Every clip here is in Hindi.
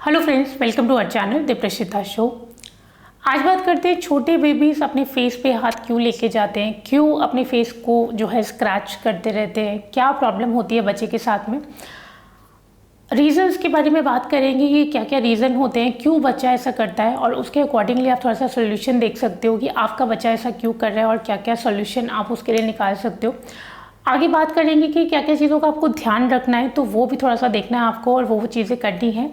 Hello friends, welcome to our channel Deeprashita show. आज बात करते हैं छोटे बेबीज अपने फेस पे हाथ क्यों लेके जाते हैं, क्यों अपने फेस को जो है स्क्रैच करते रहते हैं, क्या प्रॉब्लम होती है बच्चे के साथ में। रीज़न्स के बारे में बात करेंगे कि क्या क्या रीज़न होते हैं, क्यों बच्चा ऐसा करता है, और उसके अकॉर्डिंगली आप थोड़ा सा सोल्यूशन देख सकते हो कि आपका बच्चा ऐसा क्यों कर रहा है और क्या क्या सोल्यूशन आप उसके लिए निकाल सकते हो। आगे बात करेंगे कि क्या क्या चीज़ों का आपको ध्यान रखना है, तो वो भी थोड़ा सा देखना है आपको और वो चीज़ें करनी है।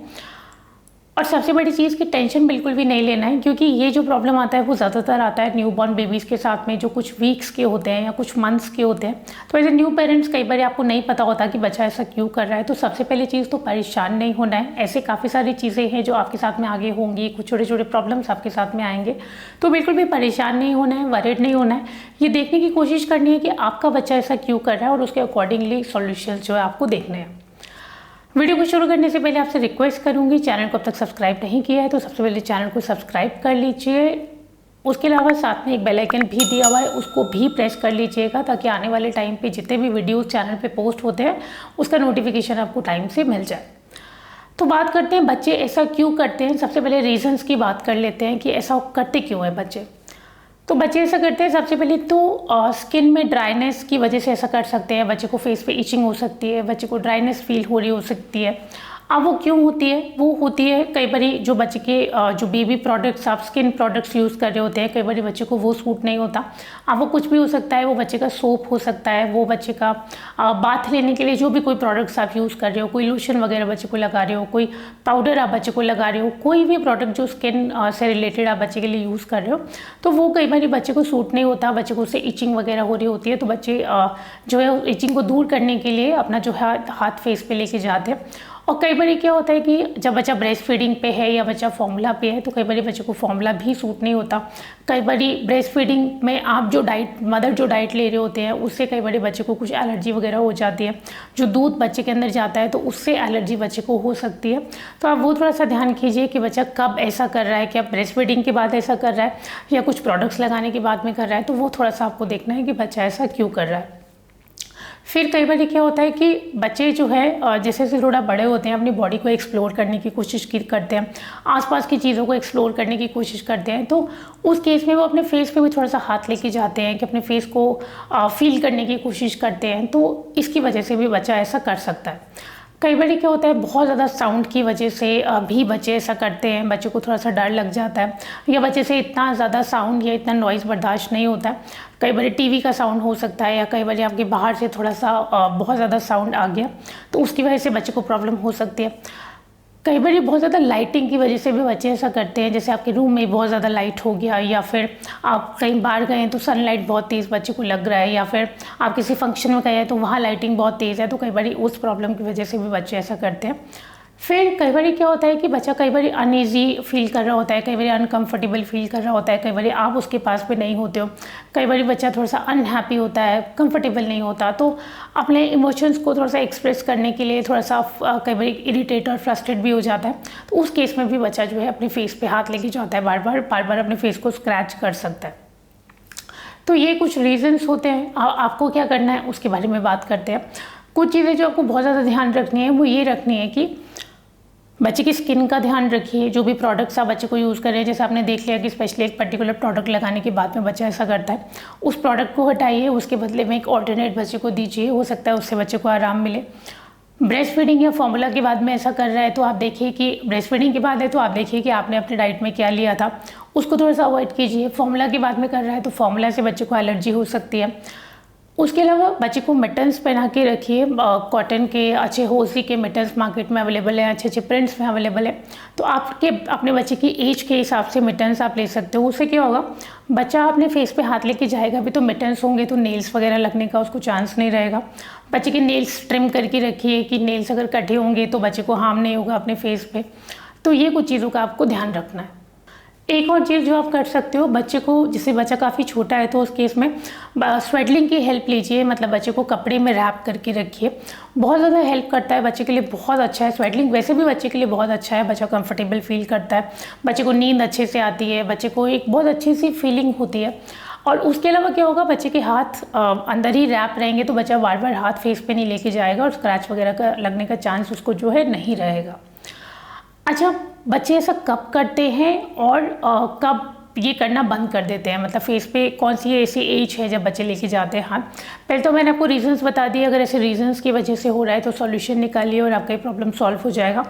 और सबसे बड़ी चीज़ की टेंशन बिल्कुल भी नहीं लेना है, क्योंकि ये जो प्रॉब्लम आता है वो ज़्यादातर आता है न्यूबॉर्न बेबीज़ के साथ में, जो कुछ वीक्स के होते हैं या कुछ मंथ्स के होते हैं। तो एज ए न्यू पेरेंट्स कई बार आपको नहीं पता होता कि बच्चा ऐसा क्यों कर रहा है। तो सबसे पहली चीज़ तो परेशान नहीं होना है। ऐसे काफ़ी सारी चीज़ें हैं जो आपके साथ में आगे होंगी, कुछ छोटे छोटे प्रॉब्लम्स आपके साथ में आएंगे, तो बिल्कुल भी परेशान नहीं होना है, वरिड नहीं होना है। ये देखने की कोशिश करनी है कि आपका बच्चा ऐसा क्यों कर रहा है और उसके अकॉर्डिंगली सॉल्यूशन जो है आपको देखने हैं। वीडियो को शुरू करने से पहले आपसे रिक्वेस्ट करूंगी, चैनल को अब तक सब्सक्राइब नहीं किया है तो सबसे पहले चैनल को सब्सक्राइब कर लीजिए। उसके अलावा साथ में एक बेल आइकन भी दिया हुआ है, उसको भी प्रेस कर लीजिएगा ताकि आने वाले टाइम पे जितने भी वीडियोस चैनल पे पोस्ट होते हैं उसका नोटिफिकेशन आपको टाइम से मिल जाए। तो बात करते हैं बच्चे ऐसा क्यों करते हैं। सबसे पहले रीजंस की बात कर लेते हैं कि ऐसा करते क्यों है बच्चे। तो बच्चे ऐसा करते हैं, सबसे पहले तो स्किन में ड्राइनेस की वजह से ऐसा कर सकते हैं। बच्चे को फेस पे इचिंग हो सकती है, बच्चे को ड्राइनेस फील हो रही हो सकती है। अब वो क्यों होती है? वो होती है कई बार जो बच्चे के जो बेबी प्रोडक्ट्स आप स्किन प्रोडक्ट्स यूज़ कर रहे होते हैं, कई बार बच्चे को वो सूट नहीं होता। अब वो कुछ भी हो सकता है, वो बच्चे का सोप हो सकता है, वो बच्चे का बाथ लेने के लिए जो भी कोई प्रोडक्ट्स आप यूज़ कर रहे हो, कोई लोशन वगैरह बच्चे को लगा रहे हो, कोई पाउडर आप बच्चे को लगा रहे हो, कोई भी प्रोडक्ट जो स्किन से रिलेटेड आप बच्चे के लिए यूज़ कर रहे हो, तो वो कई बार बच्चे को सूट नहीं होता, बच्चे को उससे इचिंग वगैरह हो रही होती है। तो बच्चे जो है इचिंग को दूर करने के लिए अपना जो है हाथ फेस पे लेके जाते हैं। और कई बार क्या होता है कि जब बच्चा ब्रेस्ट फीडिंग पे है या बच्चा फॉर्मूला पे है, तो कई बार बच्चे को फॉर्मूला भी सूट नहीं होता। कई बार ब्रेस्ट फीडिंग में आप जो डाइट मदर जो डाइट ले रहे होते हैं उससे कई बार बच्चे को कुछ एलर्जी वगैरह हो जाती है। जो दूध बच्चे के अंदर जाता है तो उससे एलर्जी बच्चे को हो सकती है। तो आप वो थोड़ा सा ध्यान कीजिए कि बच्चा कब ऐसा कर रहा है, क्या ब्रेस्ट फीडिंग के बाद ऐसा कर रहा है या कुछ प्रोडक्ट्स लगाने के बाद में कर रहा है। तो वो थोड़ा सा आपको देखना है कि बच्चा ऐसा क्यों कर रहा है। फिर कई बार क्या होता है कि बच्चे जो है जैसे जैसे थोड़ा बड़े होते हैं अपनी बॉडी को एक्सप्लोर करने की कोशिश करते हैं, आसपास की चीज़ों को एक्सप्लोर करने की कोशिश करते हैं। तो उस केस में वो अपने फेस पे भी थोड़ा सा हाथ लेके जाते हैं कि अपने फेस को फील करने की कोशिश करते हैं। तो इसकी वजह से भी बच्चा ऐसा कर सकता है। कई बार क्या होता है, बहुत ज़्यादा साउंड की वजह से भी बच्चे ऐसा करते हैं। बच्चे को थोड़ा सा डर लग जाता है या बच्चे से इतना ज़्यादा साउंड या इतना नॉइज़ बर्दाश्त नहीं होता है। कई बार टीवी का साउंड हो सकता है या कई बार आपके बाहर से थोड़ा सा बहुत ज़्यादा साउंड आ गया, तो उसकी वजह से बच्चे को प्रॉब्लम हो सकती है। कई बार बहुत ज़्यादा लाइटिंग की वजह से भी बच्चे ऐसा करते हैं, जैसे आपके रूम में बहुत ज़्यादा लाइट हो गया या फिर आप कहीं बाहर गए तो सनलाइट बहुत तेज़ बच्चे को लग रहा है, या फिर आप किसी फंक्शन में गए हैं तो वहाँ लाइटिंग बहुत तेज़ है। तो कई बार उस प्रॉब्लम की वजह से भी बच्चे ऐसा करते हैं। फिर कई बार क्या होता है कि बच्चा कई बार अनईजी फील कर रहा होता है, कई बार अनकंफर्टेबल फील कर रहा होता है, कई बार आप उसके पास पे नहीं होते हो, कई बार बच्चा थोड़ा सा अनहैप्पी होता है, कंफर्टेबल नहीं होता। तो अपने इमोशंस को थोड़ा सा एक्सप्रेस करने के लिए थोड़ा सा कई बार इरिटेट और फ्रस्ट्रेट भी हो जाता है। तो उस केस में भी बच्चा जो है अपने फेस पे हाथ लेके जाता है, बार बार अपने फेस को स्क्रैच कर सकता है। तो ये कुछ रीजंस होते हैं। आपको क्या करना है उसके बारे में बात करते हैं। कुछ चीज़ें जो आपको बहुत ज़्यादा ध्यान रखनी है वो ये रखनी है कि बच्चे की स्किन का ध्यान रखिए। जो भी प्रोडक्ट्स आप बच्चे को यूज़ कर रहे हैं, जैसे आपने देख लिया कि स्पेशली एक पर्टिकुलर प्रोडक्ट लगाने के बाद में बच्चा ऐसा करता है, उस प्रोडक्ट को हटाइए, उसके बदले में एक ऑल्टरनेट बच्चे को दीजिए, हो सकता है उससे बच्चे को आराम मिले। ब्रेस्ट फीडिंग या फॉर्मूला के बाद में ऐसा कर रहा है तो आप देखिए कि ब्रेस्ट फीडिंग के बाद है तो आप देखिए कि आपने अपने डाइट में क्या लिया था, उसको थोड़ा सा अवॉइड कीजिए। फॉर्मूला के बाद में कर रहा है तो फॉर्मूला से बच्चे को एलर्जी हो सकती है। उसके अलावा बच्चे को मिटन्स पहना के रखिए, कॉटन के अच्छे होसी के मिटन्स मार्केट में अवेलेबल हैं, अच्छे अच्छे प्रिंट्स में अवेलेबल है। तो आपके अपने बच्चे की एज के हिसाब से मिटन्स आप ले सकते हो। उससे क्या होगा, बच्चा अपने फेस पे हाथ लेके जाएगा भी तो मिटन्स होंगे तो नेल्स वगैरह लगने का उसको चांस नहीं रहेगा। बच्चे के नेल्स ट्रिम करके रखिए कि नेल्स अगर कटे होंगे तो बच्चे को हार्म नहीं होगा अपने फेस पे। तो ये कुछ चीज़ों का आपको ध्यान रखना है। एक और चीज़ जो आप कर सकते हो, बच्चे को जैसे बच्चा काफ़ी छोटा है तो उस केस में स्वेडलिंग की हेल्प लीजिए, मतलब बच्चे को कपड़े में रैप करके रखिए। बहुत ज़्यादा हेल्प करता है, बच्चे के लिए बहुत अच्छा है स्वेडलिंग। वैसे भी बच्चे के लिए बहुत अच्छा है, बच्चा कंफर्टेबल फील करता है, बच्चे को नींद अच्छे से आती है, बच्चे को एक बहुत अच्छी सी फीलिंग होती है। और उसके अलावा क्या होगा, बच्चे के हाथ अंदर ही रैप रहेंगे तो बच्चा बार बार हाथ फेस पे नहीं लेके जाएगा और स्क्रैच वगैरह का लगने का चांस उसको जो है नहीं रहेगा। अच्छा, बच्चे ऐसा कब करते हैं और कब ये करना बंद कर देते हैं? मतलब फेस पे कौन सी ऐसी एज है जब बच्चे लेके जाते हैं हाथ? पहले तो मैंने आपको रीजंस बता दिए, अगर ऐसे रीजंस की वजह से हो रहा है तो सॉल्यूशन निकालिए और आपका ये प्रॉब्लम सॉल्व हो जाएगा।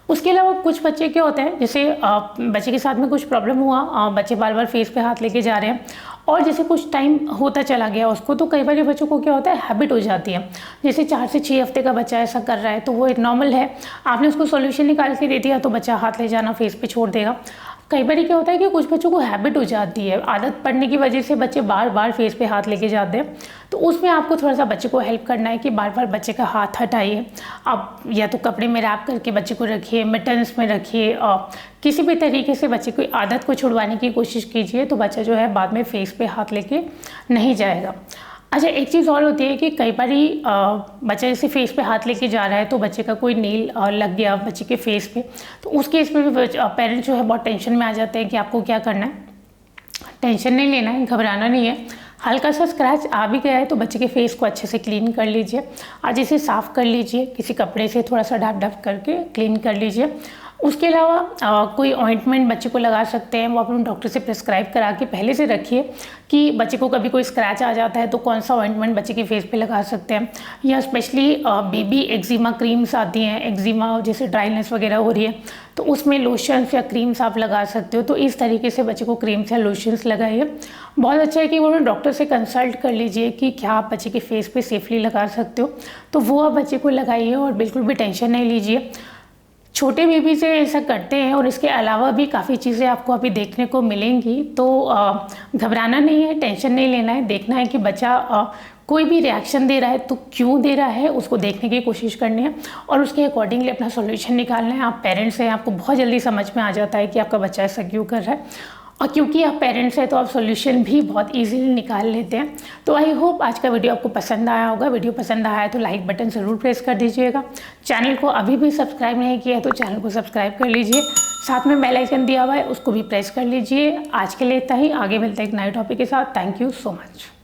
उसके अलावा कुछ बच्चे क्या होते हैं, जैसे बच्चे के साथ में कुछ प्रॉब्लम हुआ, बच्चे बार बार फेस पे हाथ लेके जा रहे हैं और जैसे कुछ टाइम होता चला गया उसको, तो कई बार बच्चों को क्या होता है, हैबिट हो जाती है। जैसे 4 से 6 हफ्ते का बच्चा ऐसा कर रहा है तो वो एक नॉर्मल है, आपने उसको सॉल्यूशन निकाल के दे दिया तो बच्चा हाथ ले जाना फेस पे छोड़ देगा। कई बार क्या होता है कि कुछ बच्चों को हैबिट हो जाती है, आदत पड़ने की वजह से बच्चे बार बार फेस पे हाथ लेके जाते हैं। तो उसमें आपको थोड़ा सा बच्चे को हेल्प करना है कि बार बार बच्चे का हाथ हटाइए, आप या तो कपड़े में रैप करके बच्चे को रखिए, मिटन्स में रखिए, और किसी भी तरीके से बच्चे की आदत को छुड़वाने की कोशिश कीजिए, तो बच्चा जो है बाद में फेस पे हाथ लेके नहीं जाएगा। अच्छा, एक चीज़ और होती है कि कई बार बच्चा जैसे फेस पे हाथ लेके जा रहा है तो बच्चे का कोई नेल लग गया बच्चे के फेस पे, तो उस केस में भी पेरेंट्स जो है बहुत टेंशन में आ जाते हैं कि आपको क्या करना है। टेंशन नहीं लेना है, घबराना नहीं है। हल्का सा स्क्रैच आ भी गया है तो बच्चे के फेस को अच्छे से क्लीन कर लीजिए, आज इसे साफ़ कर लीजिए, किसी कपड़े से थोड़ा सा डब डब करके क्लीन कर लीजिए। उसके अलावा कोई ऑइंटमेंट बच्चे को लगा सकते हैं, वो अपने डॉक्टर से प्रिस्क्राइब करा के पहले से रखिए कि बच्चे को कभी कोई स्क्रैच आ जाता है तो कौन सा ऑइंटमेंट बच्चे के फेस पे लगा सकते हैं। या स्पेशली बेबी एक्जिमा क्रीम्स आती हैं, एक्जिमा जैसे ड्राइनेस वगैरह हो रही है तो उसमें लोशंस या क्रीम्स आप लगा सकते हो। तो इस तरीके से बच्चे को क्रीम्स या लोशंस लगाइए। बहुत अच्छा है कि वो डॉक्टर से कंसल्ट कर लीजिए कि क्या आप बच्चे के फेस पे सेफली लगा सकते हो, तो वो आप बच्चे को लगाइए और बिल्कुल भी टेंशन नहीं लीजिए। छोटे बेबी से ऐसा करते हैं और इसके अलावा भी काफ़ी चीज़ें आपको अभी देखने को मिलेंगी, तो घबराना नहीं है, टेंशन नहीं लेना है। देखना है कि बच्चा कोई भी रिएक्शन दे रहा है तो क्यों दे रहा है, उसको देखने की कोशिश करनी है और उसके अकॉर्डिंगली अपना सॉल्यूशन निकालना है। आप पेरेंट्स हैं, आपको बहुत जल्दी समझ में आ जाता है कि आपका बच्चा ऐसा क्यों कर रहा है, और क्योंकि आप पेरेंट्स हैं तो आप सॉल्यूशन भी बहुत इजीली निकाल लेते हैं। तो आई होप आज का वीडियो आपको पसंद आया होगा। वीडियो पसंद आया है तो लाइक बटन ज़रूर प्रेस कर दीजिएगा। चैनल को अभी भी सब्सक्राइब नहीं किया है तो चैनल को सब्सक्राइब कर लीजिए, साथ में बेल आइकन दिया हुआ है उसको भी प्रेस कर लीजिए। आज के लिए इतना ही, आगे मिलते हैं एक नए टॉपिक के साथ। Thank you so much.